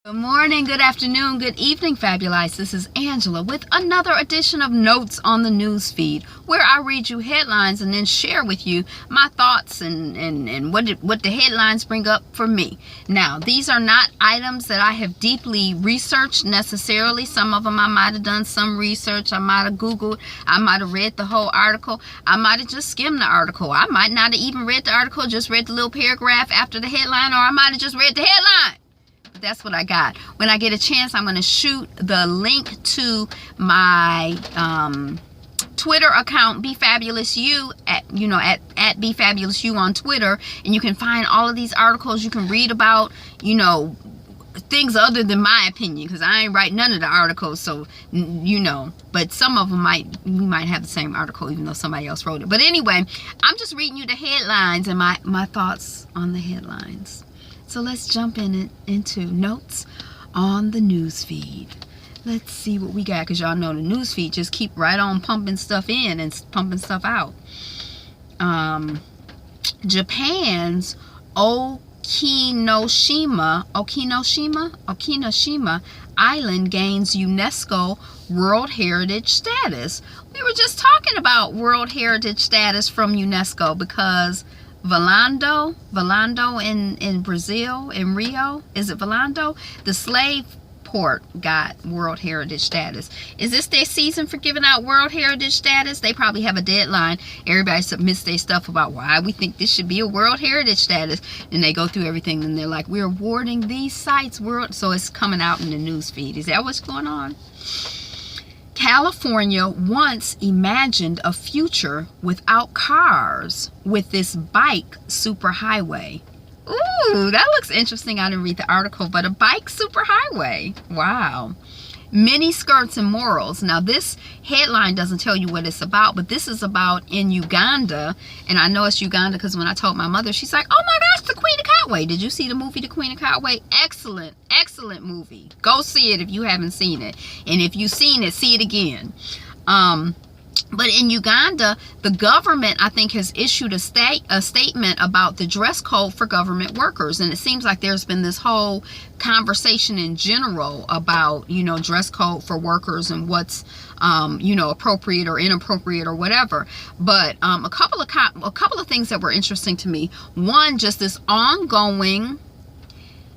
Good morning, good afternoon, good evening, Fabulites. This is Angela with another edition of Notes on the Newsfeed, where I read you headlines and then share with you my thoughts and what the headlines bring up for me. Now, these are not items that I have deeply researched necessarily. Some of them I might have done some research. I might have Googled. I might have read the whole article. I might have just skimmed the article. I might not have even read the article, just read the little paragraph after the headline, or I might have just read the headline. That's what I got. When I get a chance, I'm going to shoot the link to my Twitter account, BeFabulousYou, at BeFabulousYou on Twitter, and you can find all of these articles. You can read about, things other than my opinion, because I ain't write none of the articles, so but some of them we might have the same article even though somebody else wrote it. But anyway, I'm just reading you the headlines and my thoughts on the headlines. So let's jump into Notes on the Newsfeed. Let's see what we got, because y'all know the Newsfeed just keep right on pumping stuff in and pumping stuff out. Japan's Okinoshima Island gains UNESCO World Heritage status. We were just talking about World Heritage status from UNESCO because Volando in Brazil, in Rio, is it Volando? The slave port got World Heritage status. Is this their season for giving out World Heritage status? They probably have a deadline. Everybody submits their stuff about why we think this should be a World Heritage status, and they go through everything and they're like, we're awarding these sites so it's coming out in the news feed. Is that what's going on? California once imagined a future without cars with this bike superhighway. Ooh, that looks interesting. I didn't read the article, but a bike superhighway. Wow. Miniskirts and morals. Now, this headline doesn't tell you what it's about, but this is about in Uganda. And I know it's Uganda because when I told my mother, she's like, oh my gosh, the Queen of Katwe. Did you see the movie The Queen of Katwe? Excellent, excellent movie. Go see it if you haven't seen it. And if you've seen it, see it again. But in Uganda, the government, I think, has issued a statement about the dress code for government workers. And it seems like there's been this whole conversation in general about, dress code for workers and what's, appropriate or inappropriate or whatever. But a couple of things that were interesting to me. One, just this ongoing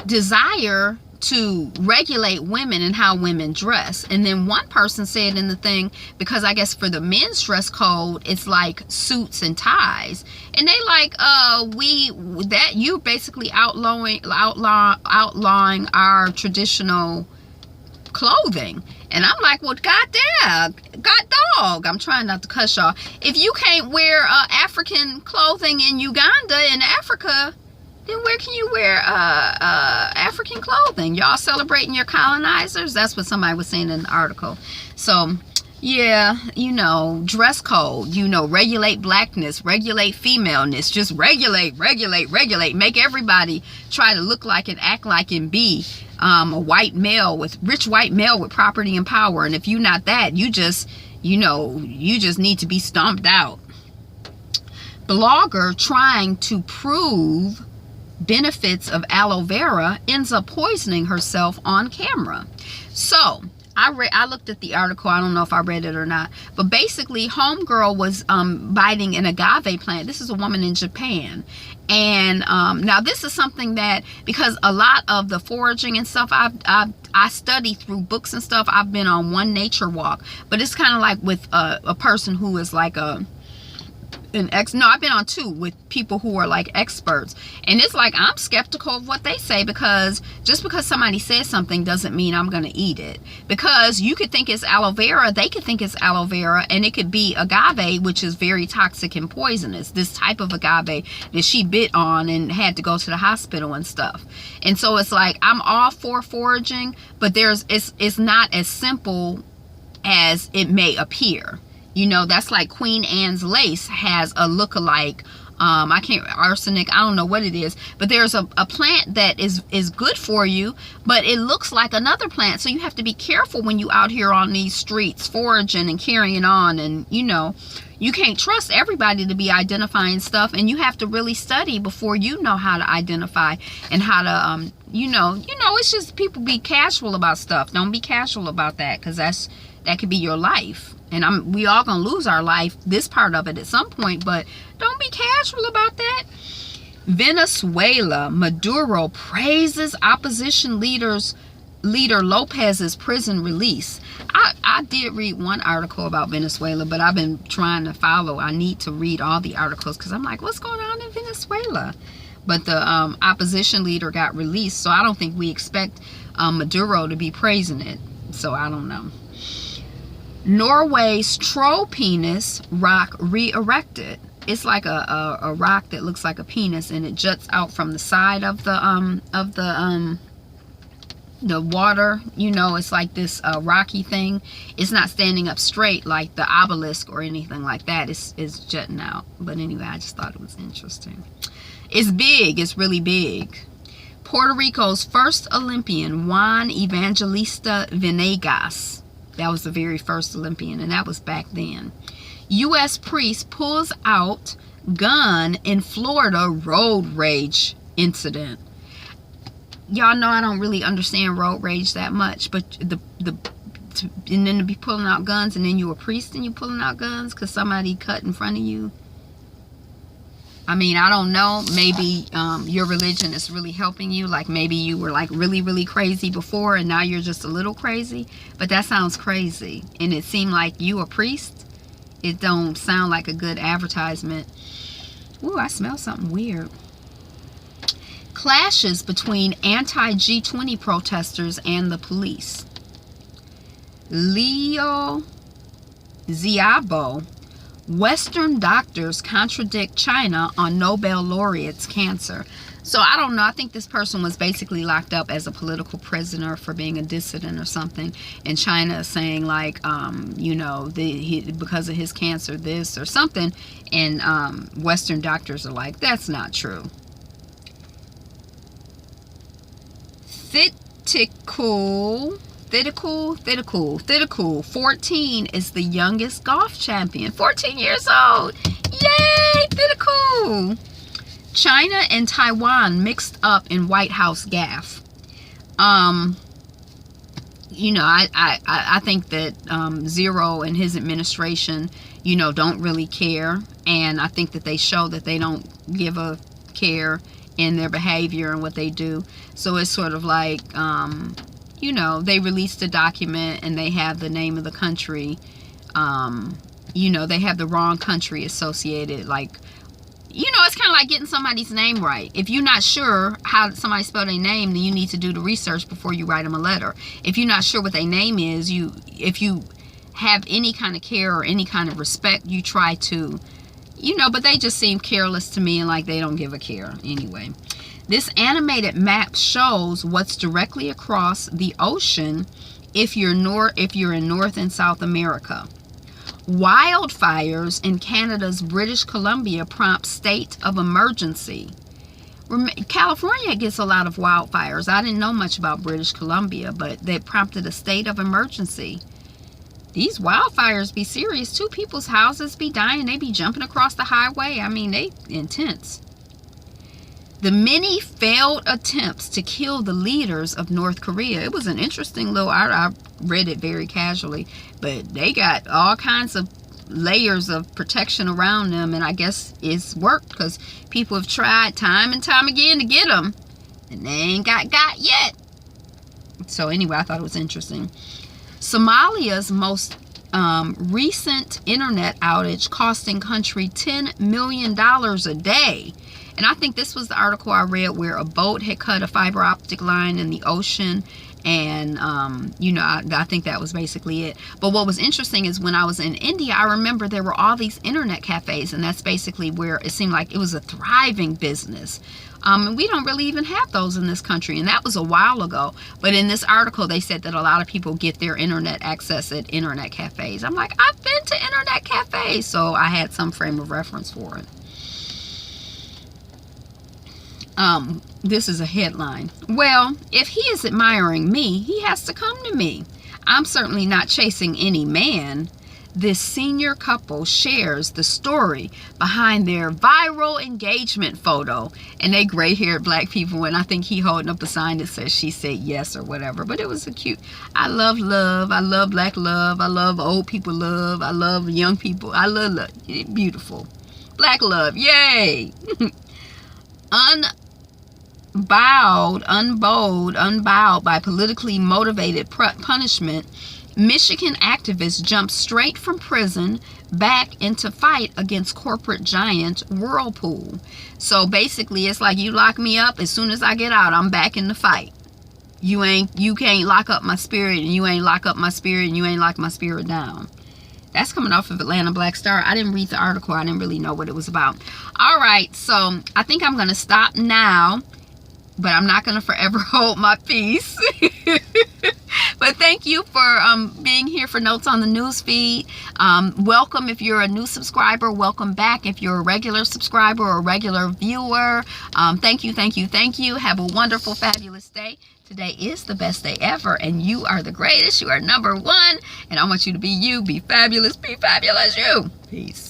desire to regulate women and how women dress. And then one person said in the thing, because I guess for the men's dress code, it's like suits and ties. And they like, you basically outlawing our traditional clothing. And I'm like, well, god dog, I'm trying not to cuss y'all. If you can't wear African clothing in Uganda, in Africa, then where can you wear African clothing? Y'all celebrating your colonizers? That's what somebody was saying in the article. So, yeah, dress code, regulate blackness, regulate femaleness, just regulate. Make everybody try to look like and act like and be a rich white male with property and power. And if you're not that, you just need to be stomped out. Blogger trying to prove benefits of aloe vera ends up poisoning herself on camera. So I looked at the article. I don't know if I read it or not, but basically homegirl was biting an agave plant. This is a woman in Japan. And now this is something that, because a lot of the foraging and stuff I study through books and stuff, I've been on one nature walk, but it's kind of like with a person who is like I've been on two with people who are like experts, and it's like I'm skeptical of what they say, because just because somebody says something doesn't mean I'm gonna eat it. Because you could think it's aloe vera, they could think it's aloe vera, and it could be agave, which is very toxic and poisonous, this type of agave that she bit on and had to go to the hospital and stuff. And so it's like I'm all for foraging, but it's not as simple as it may appear. That's like Queen Anne's lace has a lookalike I can't, arsenic, I don't know what it is, but there's a plant that is good for you, but it looks like another plant. So you have to be careful when you out here on these streets foraging and carrying on, and you know, you can't trust everybody to be identifying stuff, and you have to really study before you know how to identify and how to, you know, it's just people be casual about stuff. Don't be casual about that, because that could be your life. And we all gonna lose our life, this part of it, at some point, but don't be casual about that. Venezuela, Maduro praises opposition leader Lopez's prison release. I did read one article about Venezuela, but I've been trying to follow. I need to read all the articles because I'm like, what's going on in Venezuela? But the opposition leader got released, so I don't think we expect Maduro to be praising it. So I don't know. Norway's troll penis rock re-erected. It's like a rock that looks like a penis, and it juts out from the side of the water. You know, it's like this rocky thing. It's not standing up straight like the obelisk or anything like that. It's jutting out. But anyway, I just thought it was interesting. It's big. It's really big. Puerto Rico's first Olympian, Juan Evangelista Venegas. That was the very first Olympian, and that was back then. U.S. priest pulls out gun in Florida road rage incident. Y'all know I don't really understand road rage that much, but and then to be pulling out guns, and then you a priest and you pulling out guns because somebody cut in front of you. I mean, I don't know. Maybe your religion is really helping you. Like maybe you were like really, really crazy before, and now you're just a little crazy. But that sounds crazy. And it seemed like you a priest. It don't sound like a good advertisement. Ooh, I smell something weird. Clashes between anti-G20 protesters and the police. Leo Ziabo. Western doctors contradict China on Nobel laureate's cancer. So I don't know. I think this person was basically locked up as a political prisoner for being a dissident or something. And China is saying like, you know, because of his cancer, this or something. And Western doctors are like, that's not true. Thitkul, 14, is the youngest golf champion. 14 years old. Yay, Thitkul. China and Taiwan mixed up in White House gaffe. You know, I think that Zero and his administration, you know, don't really care. And I think that they show that they don't give a care in their behavior and what they do. So it's sort of like, you know, they released a document and they have the name of the country. You know, they have the wrong country associated. Like, you know, it's kind of like getting somebody's name right. If you're not sure how somebody spell their name, then you need to do the research before you write them a letter. If you're not sure what their name is, if you have any kind of care or any kind of respect, you try to, you know, but they just seem careless to me and like they don't give a care anyway. This animated map shows what's directly across the ocean if you're in North and South America. Wildfires in Canada's British Columbia prompt state of emergency. California gets a lot of wildfires. I didn't know much about British Columbia, but they prompted a state of emergency. These wildfires be serious too. People's houses be dying. They be jumping across the highway. I mean, they intense. The many failed attempts to kill the leaders of North Korea. It was an interesting little, I read it very casually, but they got all kinds of layers of protection around them, and I guess it's worked because people have tried time and time again to get them, and they ain't got yet. So anyway, I thought it was interesting. Somalia's most recent internet outage costing country $10 million a day. And I think this was the article I read where a boat had cut a fiber optic line in the ocean. And, you know, I think that was basically it. But what was interesting is when I was in India, I remember there were all these internet cafes. And that's basically where it seemed like it was a thriving business. And we don't really even have those in this country. And that was a while ago. But in this article, they said that a lot of people get their internet access at internet cafes. I'm like, I've been to internet cafes. So I had some frame of reference for it. This is a headline. Well, if he is admiring me, he has to come to me. I'm certainly not chasing any man. This senior couple shares the story behind their viral engagement photo. And they gray-haired black people, and I think he holding up a sign that says she said yes or whatever. But it was a cute. I love love. I love black love. I love old people love. I love young people. I love love. Beautiful. Black love. Yay. Unbowed by politically motivated punishment, Michigan activists jumped straight from prison back into fight against corporate giant Whirlpool. So basically, it's like you lock me up, as soon as I get out, I'm back in the fight. You can't lock up my spirit, and you ain't lock up my spirit, and you ain't lock my spirit down. That's coming off of Atlanta Black Star. I didn't read the article. I didn't really know what it was about. All right, so I think I'm going to stop now, but I'm not going to forever hold my peace. But thank you for being here for Notes on the Newsfeed. Welcome if you're a new subscriber. Welcome back if you're a regular subscriber or a regular viewer. Thank you, thank you, thank you. Have a wonderful, fabulous day. Today is the best day ever, and you are the greatest. You are number one, and I want you to be you. Be fabulous, you. Peace.